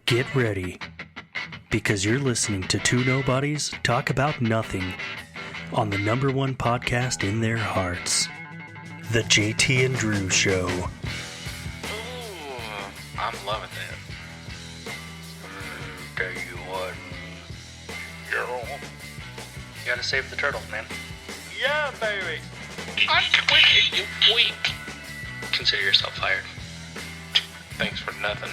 Get ready, because you're listening to two nobodies talk about nothing on the number one podcast in their hearts, The JT and Drew Show. Ooh, I'm loving this. Tell you what, girl. You gotta save the turtles, man. Yeah, baby. I'm quitting, you weak. Consider yourself fired. Thanks for nothing.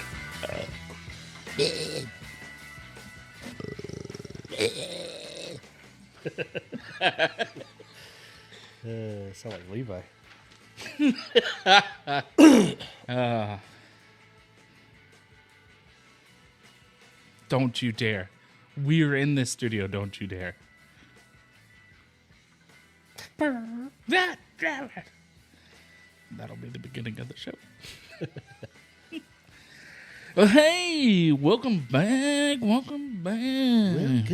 Sound like Levi. Don't you dare. We're in this studio, don't you dare. That'll be the beginning of the show. Well, hey, welcome back. Welcome back.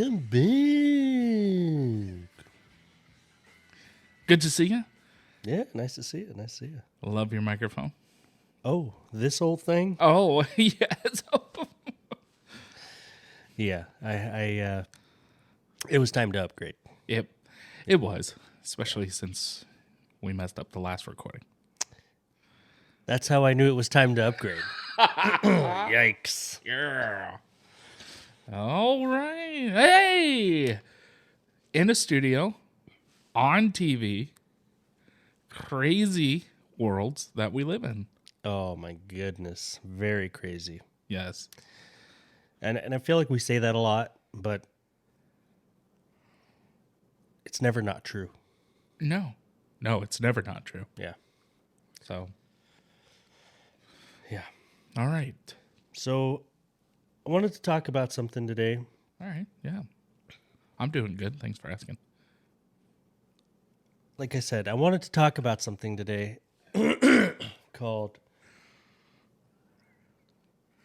Good to see you. Yeah, nice to see you. Love your microphone. Oh, this old thing? Oh, yes. Yeah, I it was time to upgrade. Yep, it was, especially since we messed up the last recording. That's how I knew it was time to upgrade. Yikes. Yeah. All right. Hey! In a studio, on TV, crazy worlds that we live in. Oh my goodness. Very crazy. Yes. And I feel like we say that a lot, but it's never not true. No, it's never not true. Yeah. So, Yeah. all right. So I wanted to talk about something today. All right. Yeah. I'm doing good. Thanks for asking. Like I said, I wanted to talk about something today called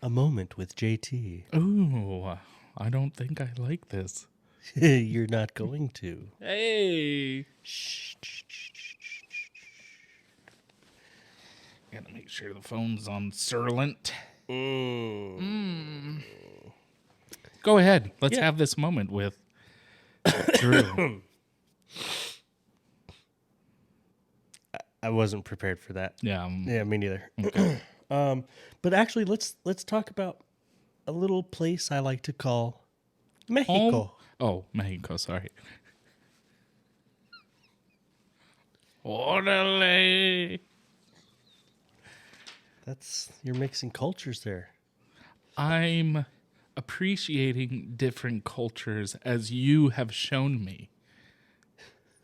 A Moment with JT. Ooh, I don't think I like this. You're not going to. Hey. Gotta make sure the phone's on silent. Go ahead. Let's have this moment with Drew. I wasn't prepared for that. Yeah. Yeah, me neither. Okay. But actually, let's talk about a little place I like to call Mexico. Oh, Mexico. Sorry. Orale. You're mixing cultures there. I'm appreciating different cultures as you have shown me.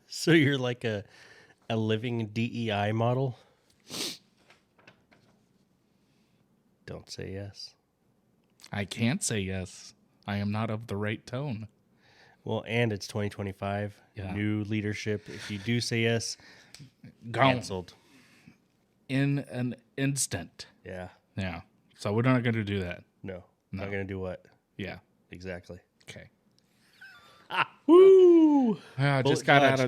So you're like a living DEI model? Don't say yes. I can't say yes. I am not of the right tone. Well, and it's 2025. Yeah. New leadership. If you do say yes, Gone. canceled. In an instant. Yeah. Yeah. So we're not going to do that. No. No. Not going to do what? Yeah. Exactly. Okay. Woo! I Bullet just got dodged.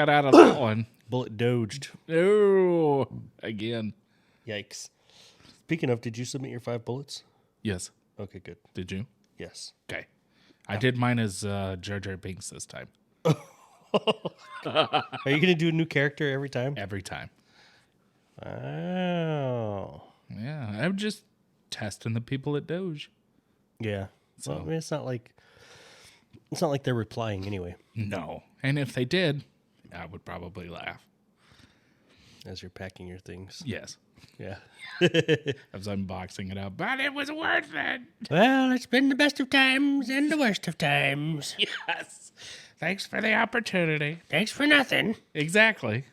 out of that one. Bullet dodged. Oh, again. Yikes. Speaking of, did you submit your 5 bullets? Yes. Okay, good. Did you? Yes. Okay. I did mine as Jar Jar Binks this time. Are you going to do a new character every time? Every time. Oh. Yeah. I'm just testing the people at Doge. Yeah. So- Well, I mean, it's not like they're replying anyway No. And if they did, I would probably laugh. as you're packing your things. Yes. Yeah. As I'm boxing it up. But it was worth it. Well, it's been the best of times and the worst of times. Yes. Thanks for the opportunity. Thanks for nothing. Exactly.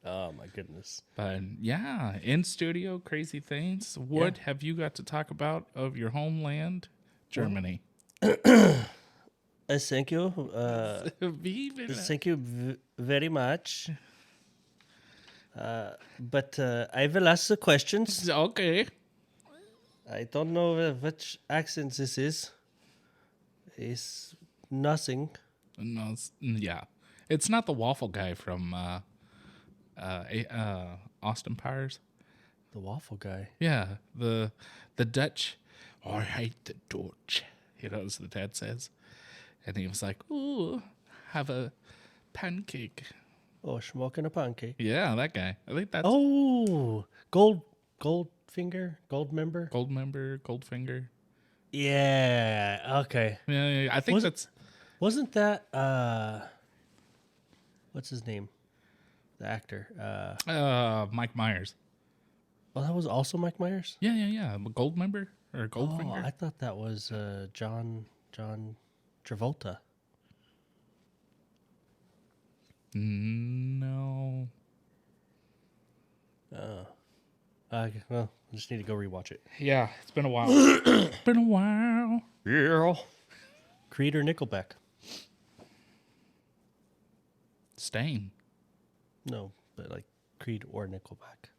Oh, my goodness. But yeah, in studio, crazy things. What have you got to talk about of your homeland, Germany? Thank you. Vive Thank you very much. But I have lots of questions. Okay. I don't know which accent this is. It's nothing. No, yeah. It's not the waffle guy from Austin Powers. The waffle guy. Yeah, the Dutch. I hate the Dutch. You know, as the dad says. And he was like, ooh, have a pancake. Oh, smoking a pancake. Yeah, that guy. I think that's Oh, Goldfinger, Goldmember. Goldfinger. Yeah. Okay. Yeah, I think that's Wasn't that what's his name? The actor. Mike Myers. Oh, that was also Mike Myers. Yeah. Goldmember or Oh, Goldfinger. I thought that was John Travolta. No. Okay, well, I just need to go rewatch it. Yeah, it's been a while. It's been a while. Yeah. Creed or Nickelback? Stain. No, but like Creed or Nickelback.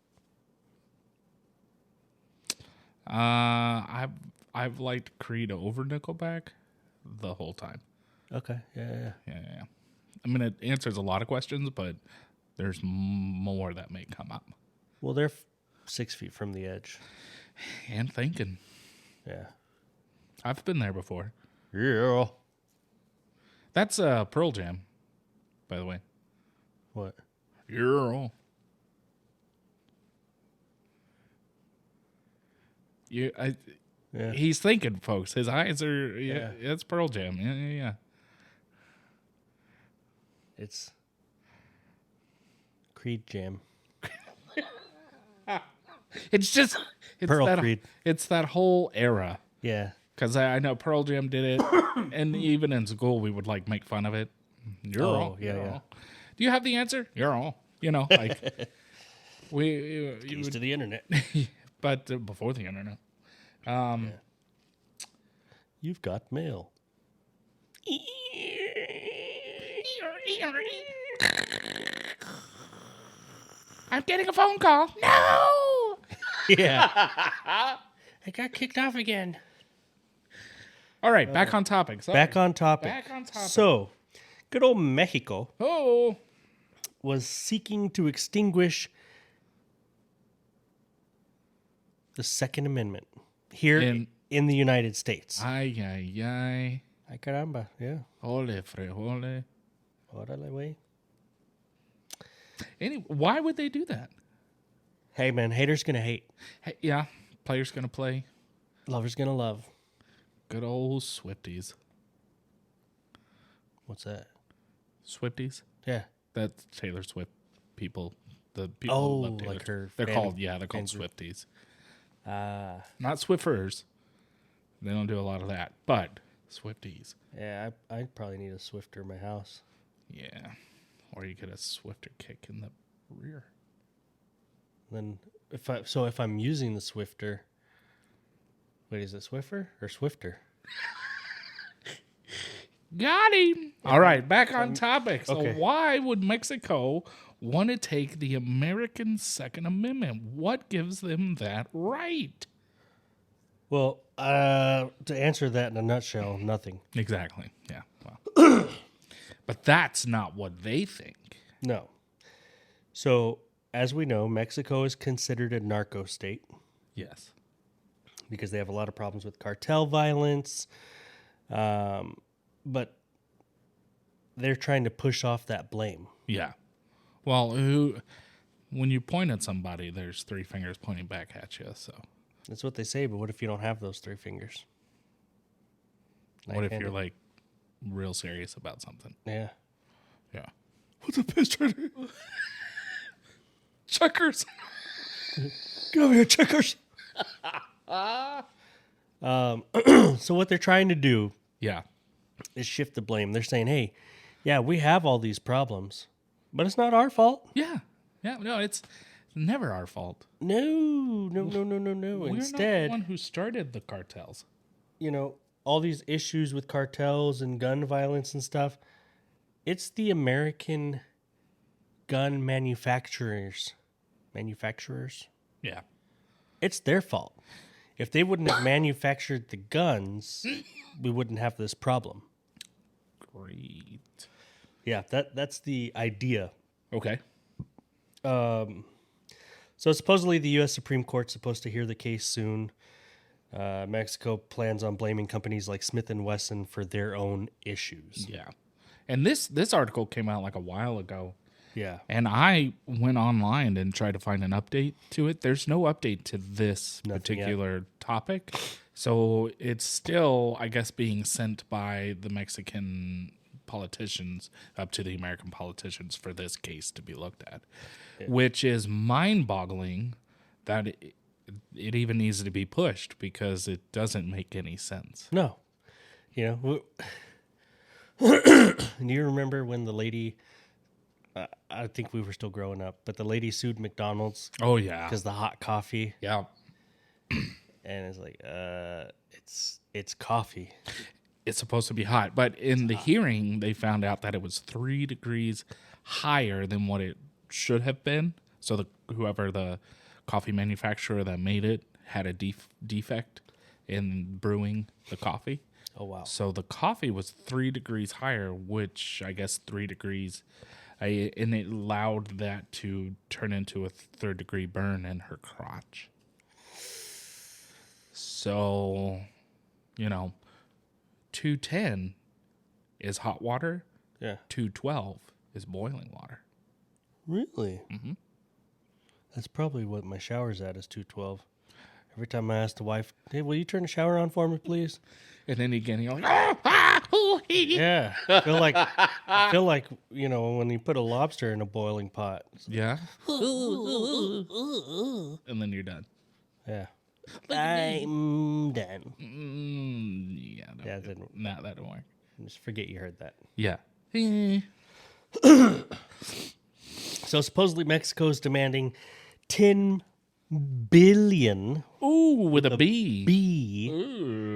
I've liked Creed over Nickelback the whole time. Okay. Yeah. Yeah. I mean, it answers a lot of questions, but there's more that may come up. Well, they're 6 feet from the edge. And thinking. Yeah. I've been there before. Yeah. That's Pearl Jam, by the way. What? Yeah. Yeah. He's thinking, folks. His eyes are, Yeah. it's Pearl Jam. Yeah. It's Creed Jam. It's just, it's Pearl that, Creed. It's that whole era. Yeah. Because I know Pearl Jam did it, and even in school we would like make fun of it. You're Oh, all. yeah, You're yeah. all. Do you have the answer? You're all. You know, like you Keys would, to the internet. but before the internet. You've got mail. I'm getting a phone call. No. Yeah. I got kicked off again. All right, back on topic. Sorry. Back on topic. Back on topic. So, good old Mexico Oh. was seeking to extinguish the Second Amendment here in the United States. Ay. Ay, caramba. Yeah. Ole frejole. Órale, güey. Why would they do that? Hey, man, haters gonna hate. Hey, yeah, players gonna play. Lovers gonna love. Good old Swifties. What's that? Swifties? Yeah. That's Taylor Swift people. The people Oh, who love Taylor like her They're fan- called, they're called fan group. Swifties. Ah. Not Swiffers. They don't do a lot of that. But Swifties. Yeah, I probably need a Swifter in my house. Yeah. Or you get a Swifter kick in the rear. Then if I'm using the Swifter, wait, is it Swiffer or Swifter? Got him. All right, back on topic. So okay. why would Mexico want to take the American Second Amendment? What gives them that right? Well, to answer that in a nutshell, nothing. Exactly. Yeah. Well. But that's not what they think. No. So, as we know, Mexico is considered a narco state Yes. because they have a lot of problems with cartel violence. But they're trying to push off that blame. Yeah. Well, when you point at somebody, there's three fingers pointing back at you. So That's what they say, but what if you don't have those three fingers? what if Knife-handed. you're like real serious about something? Yeah. Yeah. What's a picture? Checkers. Get over here, checkers. So what they're trying to do Yeah. is shift the blame. They're saying, hey, yeah, we have all these problems, but it's not our fault. Yeah. Yeah. No, it's never our fault. No. We're not Instead, the one who started the cartels. you know, all these issues with cartels and gun violence and stuff, it's the American gun manufacturers. Yeah. It's their fault. If they wouldn't have manufactured the guns, we wouldn't have this problem. Great. Yeah, that's the idea. Okay. So supposedly the U.S. Supreme Court's supposed to hear the case soon. Mexico plans on blaming companies like Smith & Wesson for their own issues. Yeah. And this article came out like a while ago. Yeah. And I went online and tried to find an update to it. There's no update to this Nothing particular topic. So it's still, I guess, being sent by the Mexican politicians up to the American politicians for this case to be looked at, which is mind-boggling that it even needs to be pushed because it doesn't make any sense. No. You know, do you remember when the lady, I think we were still growing up, but the lady sued McDonald's Oh, yeah. because the hot coffee, Yeah. and it's like, it's coffee. It's supposed to be hot, but in the hearing, they found out that it was 3 degrees higher than what it should have been. So whoever the coffee manufacturer that made it had a defect in brewing the coffee. Oh, wow. So the coffee was 3 degrees higher, which I guess 3 degrees, and it allowed that to turn into a third-degree burn in her crotch. So, 210 is hot water. Yeah. 212 is boiling water. Really? Mm-hmm. That's probably what my shower's at, is 212. Every time I ask the wife, hey, will you turn the shower on for me, please? And then again, you're like, Yeah. I feel like, when you put a lobster in a boiling pot. yeah. And then you're done. Yeah. I'm done. Yeah, Yeah, that didn't, that didn't work. just forget you heard that. Yeah. So supposedly Mexico is demanding 10 billion Ooh, with a B.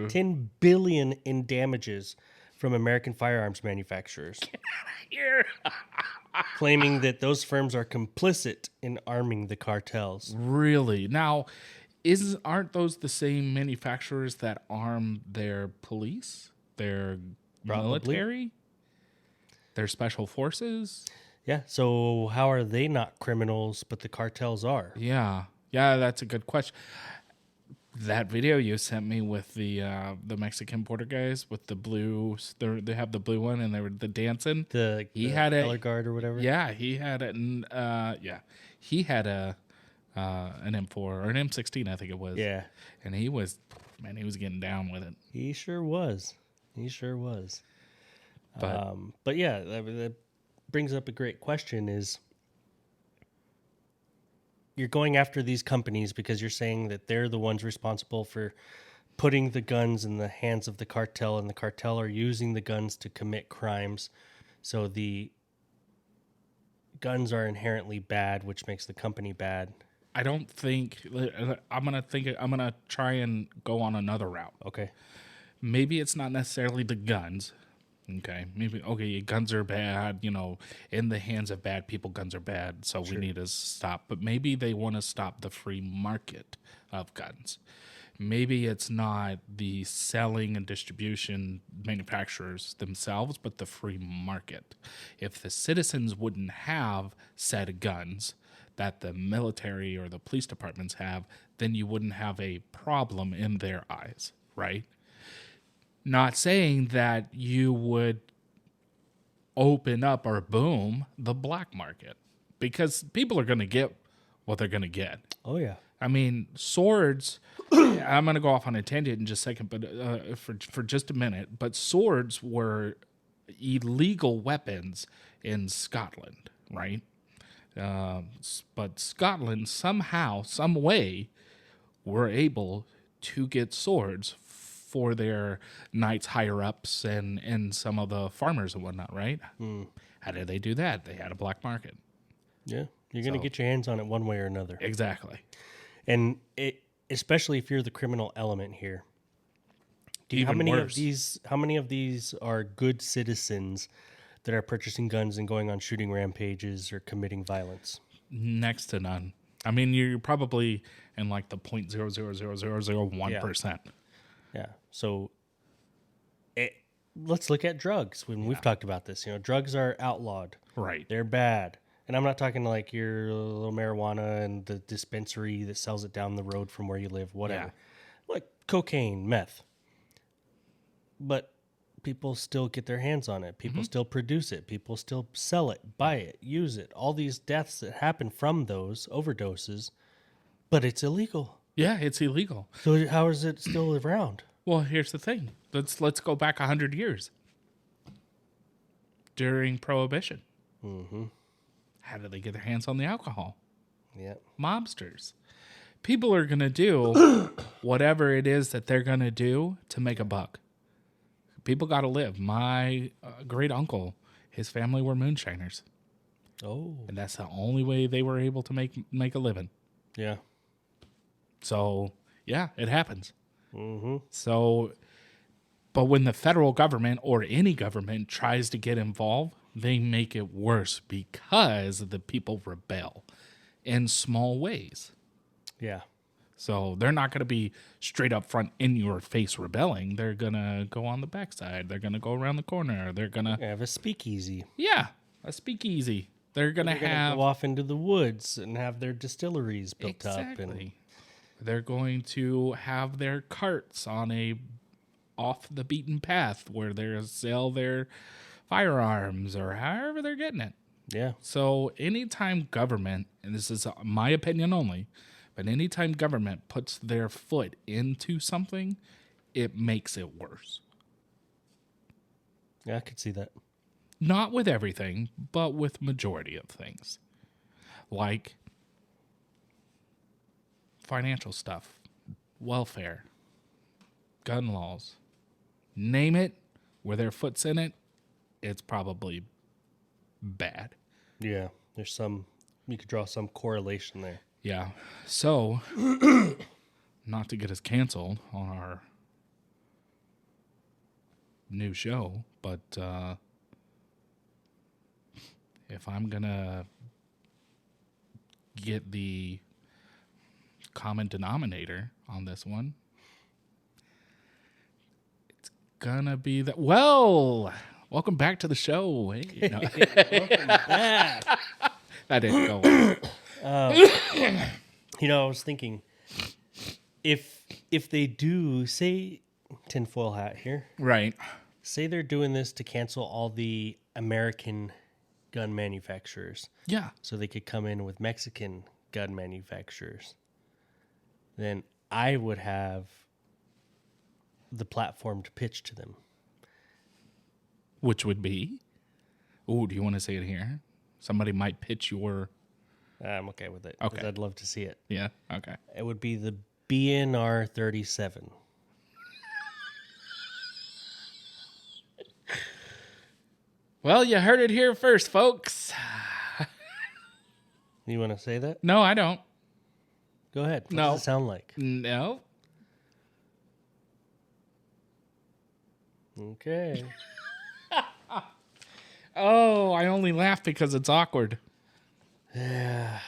10 billion in damages from American firearms manufacturers, Here. claiming that those firms are complicit in arming the cartels. Really? Now, aren't those the same manufacturers that arm their police, their Probably. military, their special forces? Yeah, so how are they not criminals, but the cartels are? Yeah, that's a good question. That video you sent me with the Mexican border guys with the blue, they have the blue one and they were the dancing. He had color guard or whatever? Yeah, he had it. He had an M4 or an M16, I think it was. Yeah. And he was getting down with it. He sure was. But yeah, that brings up a great question is, you're going after these companies because you're saying that they're the ones responsible for putting the guns in the hands of the cartel, and the cartel are using the guns to commit crimes. So the guns are inherently bad, which makes the company bad. I don't think I'm gonna try and go on another route. Okay. Maybe it's not necessarily the guns. Okay, guns are bad, in the hands of bad people, guns are bad, so we need to stop. But maybe they want to stop the free market of guns. Maybe it's not the selling and distribution manufacturers themselves, but the free market. If the citizens wouldn't have said guns that the military or the police departments have, then you wouldn't have a problem in their eyes, right? Not saying that you would open up or boom the black market, because people are going to get what they're going to get. Oh, yeah. I mean, swords, I'm going to go off on a tangent in just a second, but for just a minute, but swords were illegal weapons in Scotland, right? But Scotland somehow, some way, were able to get swords for their knights higher ups and some of the farmers and whatnot, right? How did they do that? They had a black market. Yeah. You're going to get your hands on it one way or another. Exactly. And especially if you're the criminal element here. How many of these are good citizens that are purchasing guns and going on shooting rampages or committing violence? Next to none. I mean, you're probably in like the 0.00001%. Yeah. So let's look at drugs. When we've talked about this, drugs are outlawed. Right. They're bad. And I'm not talking like your little marijuana and the dispensary that sells it down the road from where you live, whatever. Like cocaine, meth. But people still get their hands on it. People still produce it. People still sell it, buy it, use it. All these deaths that happen from those overdoses, but it's illegal. Yeah, it's illegal. So how is it still around? Well, here's the thing. Let's go back 100 years. During Prohibition. How did they get their hands on the alcohol? Yeah. Mobsters. People are going to do whatever it is that they're going to do to make a buck. People got to live. My great uncle, his family were moonshiners. Oh. And that's the only way they were able to make a living. Yeah. So, yeah, it happens. Mm-hmm. So, but when the federal government or any government tries to get involved, they make it worse because the people rebel in small ways. Yeah. So they're not going to be straight up front in your face rebelling. They're going to go on the backside. They're going to go around the corner. They're going to, Have a speakeasy. yeah, a speakeasy. They're going to They're gonna have go off into the woods and have their distilleries built up. And exactly. They're going to have their carts on a off the beaten path where they sell their firearms or however they're getting it. yeah. So anytime government, and this is my opinion only, but anytime government puts their foot into something, it makes it worse. Yeah, I could see that. Not with everything, but with majority of things. Like financial stuff, welfare, gun laws. Name it, where their foot's in it, it's probably bad. Yeah. There's some, you could draw some correlation there. Yeah. So, not to get us canceled on our new show, but if I'm going to get the common denominator on this one, it's going to be that. Well, welcome back to the show. Hey, no. That didn't go well. You know, I was thinking, if they do, say, tinfoil hat here, Right. say they're doing this to cancel all the American gun manufacturers Yeah. so they could come in with Mexican gun manufacturers, then I would have the platform to pitch to them. Which would be? Oh, do you want to say it here? Somebody might pitch your... I'm okay with it. 'cause Okay. I'd love to see it. Yeah, okay. It would be the BNR 37. Well, you heard it here first, folks. You want to say that? No, I don't. Go ahead. What No. does it sound like? No. Okay. Oh, I only laugh because it's awkward. Yeah.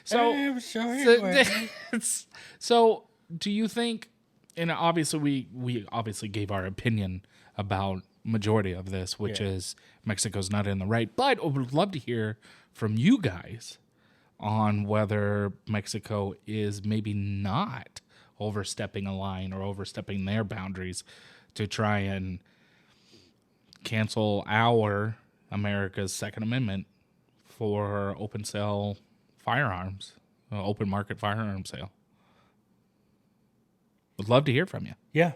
So, I'm sorry. so do you think, and obviously we obviously gave our opinion about majority of this, which Yeah. is Mexico's not in the right, but I would love to hear from you guys on whether Mexico is maybe not overstepping a line or overstepping their boundaries to try and cancel our America's Second Amendment for open sale firearms, open market firearm sale. Would love to hear from you. Yeah.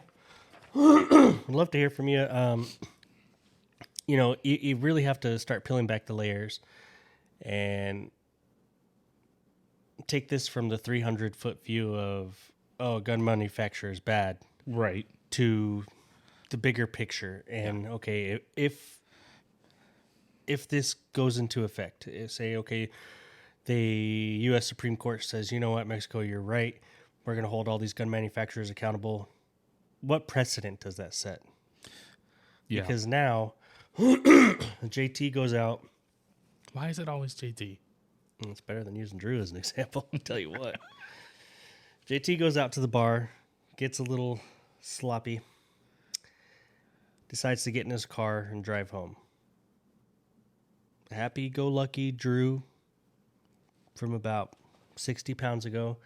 I'd love to hear from you. You know, you really have to start peeling back the layers and take this from the 300-foot view of, oh, gun manufacturer is bad, Right. to the bigger picture. And, okay, if this goes into effect, say, okay, the U.S. Supreme Court says, you know what, Mexico, you're right. We're going to hold all these gun manufacturers accountable. What precedent does that set? Yeah. Because now JT goes out. Why is it always JT? It's better than using Drew as an example. I'll tell you what. JT goes out to the bar, gets a little sloppy, decides to get in his car and drive home. happy-go-lucky Drew from about 60 pounds ago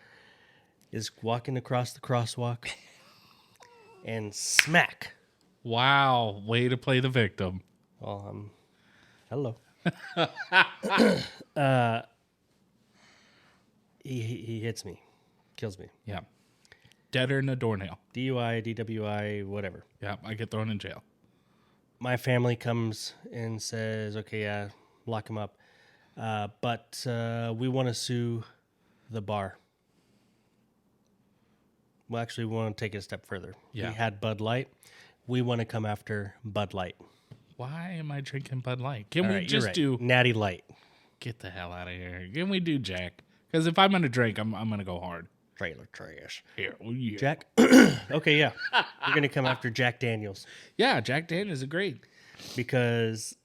is walking across the crosswalk and smack. Wow, way to play the victim. Well, hello. He hits me, kills me. Yeah. Deader than a doornail. DUI, DWI, whatever. Yeah, I get thrown in jail. My family comes and says, okay, yeah, lock him up. But we want to sue the bar. Well, actually, we want to take it a step further. Yeah. He had Bud Light. We want to come after Bud Light. Why am I drinking Bud Light? Can All we right, you're just right. do... Natty Light. Get the hell out of here. Can we do Jack? Because if I'm going to drink, I'm going to go hard. Trailer trash. Here. Oh, yeah. Jack? Okay, yeah. We're going to come after Jack Daniels. Yeah, Jack Daniels is great. Because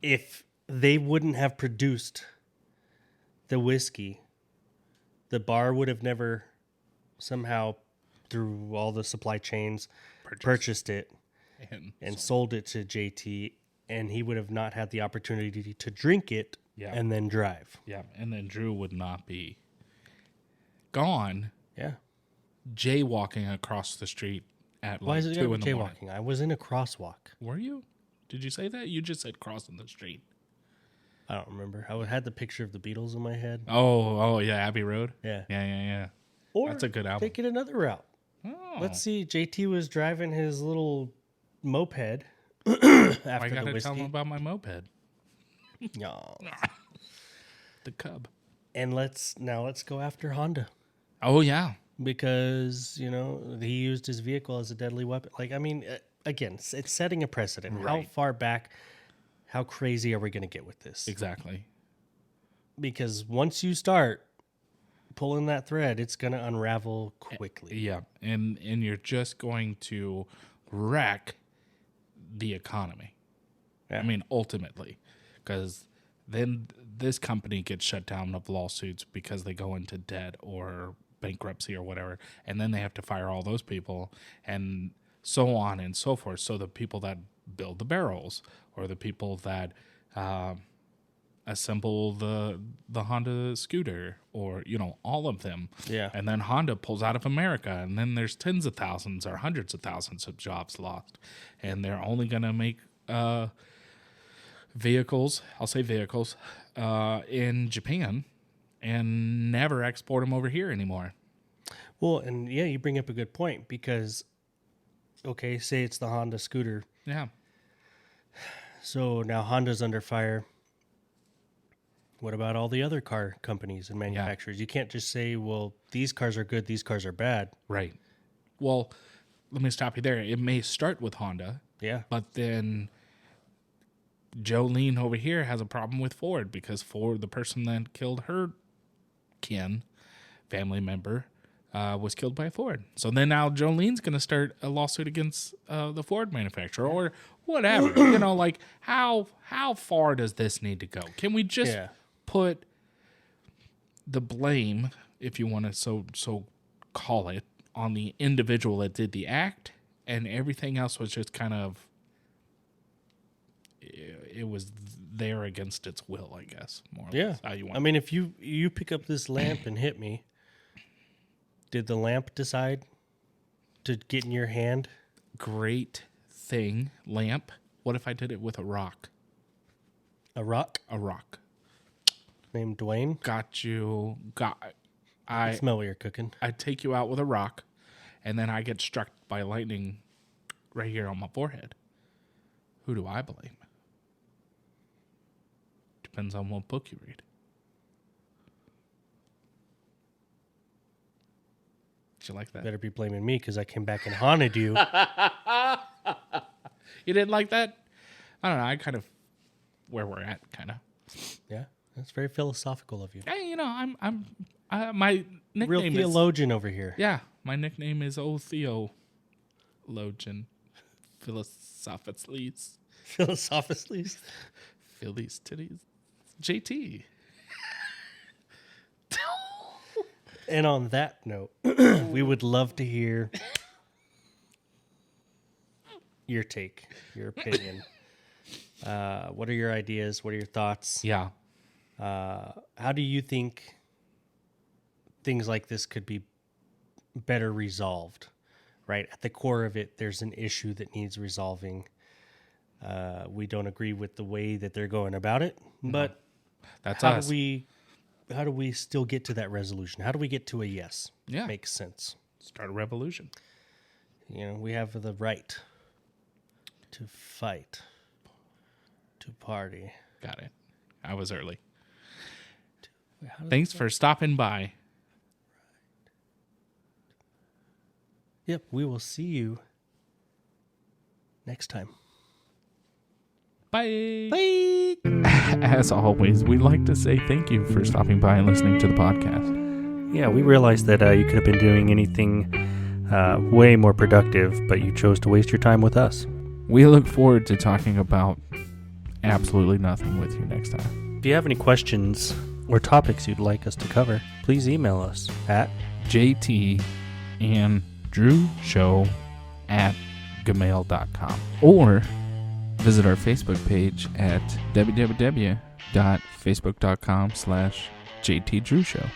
if they wouldn't have produced the whiskey, the bar would have never somehow, through all the supply chains, purchased it and sold it to JT, and he would have not had the opportunity to drink it Yeah. and then drive. Yeah, and then Drew would not be gone Yeah. jaywalking across the street at Why like is it 2 in the morning. jaywalking? I was in a crosswalk. Were you? Did you say that? You just said crossing the street. I don't remember. I had the picture of the Beatles in my head. Oh, yeah, Abbey Road. Yeah. Yeah. Or That's a good album. take it another route. Oh, Let's see. JT was driving his little moped I after the gotta tell whiskey. him about my moped, Yeah. the Cub. And let's go after Honda Oh yeah, because he used his vehicle as a deadly weapon. Like, I mean, again, it's setting a precedent. How Right. far back? How crazy are we going to get with this? exactly. Because once you start pulling that thread, it's going to unravel quickly. Yeah, and you're just going to wreck the economy. Yeah. I mean, ultimately, because then this company gets shut down of lawsuits because they go into debt or bankruptcy or whatever, and then they have to fire all those people and so on and so forth. So the people that build the barrels or the people that assemble the Honda scooter or all of them. Yeah. And then Honda pulls out of America, and then there's tens of thousands or hundreds of thousands of jobs lost, and they're only going to make vehicles, I'll say vehicles, in Japan and never export them over here anymore. Well, and yeah, you bring up a good point because, okay, say it's the Honda scooter. Yeah. So now Honda's under fire. What about all the other car companies and manufacturers? You can't just say, well, these cars are good, these cars are bad. Right. Well, let me stop you there. It may start with Honda, Yeah. but then Jolene over here has a problem with Ford because Ford, the person that killed her family member, was killed by Ford. So then now Jolene's going to start a lawsuit against the Ford manufacturer or whatever. Like how far does this need to go? Can we just put the blame, if you want to so call it, on the individual that did the act, and everything else was just kind of, it was there against its will, I guess. More or less, how you want. I mean, if you pick up this lamp and hit me, did the lamp decide to get in your hand? Great thing, lamp. What if I did it with a rock? A rock A rock. named Dwayne? I Smell what you're cooking. I take you out with a rock, and then I get struck by lightning right here on my forehead. Who do I blame? Depends on what book you read. Did you like that? Better be blaming me because I came back and haunted you. You didn't like that? I don't know. I kind of where we're at, kind of. Yeah, that's very philosophical of you. Hey, I'm my nickname Real is theologian over here. yeah. My nickname is Theologian, philosophically, Philosophically. Phillies titties, JT. And on that note, we would love to hear your take, your opinion. What are your ideas? What are your thoughts? Yeah. How do you think things like this could be better resolved? Right at the core of it, there's an issue that needs resolving. We don't agree with the way that they're going about it, but That's how us. how do we still get to that resolution? How do we get to a yes? Yeah. Makes sense. Start a revolution. You know, we have the right to fight, to party. Got it. I was early. Thanks for stopping by. Yep, we will see you next time. Bye. Bye. As always, we'd like to say thank you for stopping by and listening to the podcast. Yeah, we realized that you could have been doing anything way more productive, but you chose to waste your time with us. We look forward to talking about absolutely nothing with you next time. If you have any questions or topics you'd like us to cover, please email us at jtandrewshow@gmail.com or visit our Facebook page at www.facebook.com/JTDrewShow.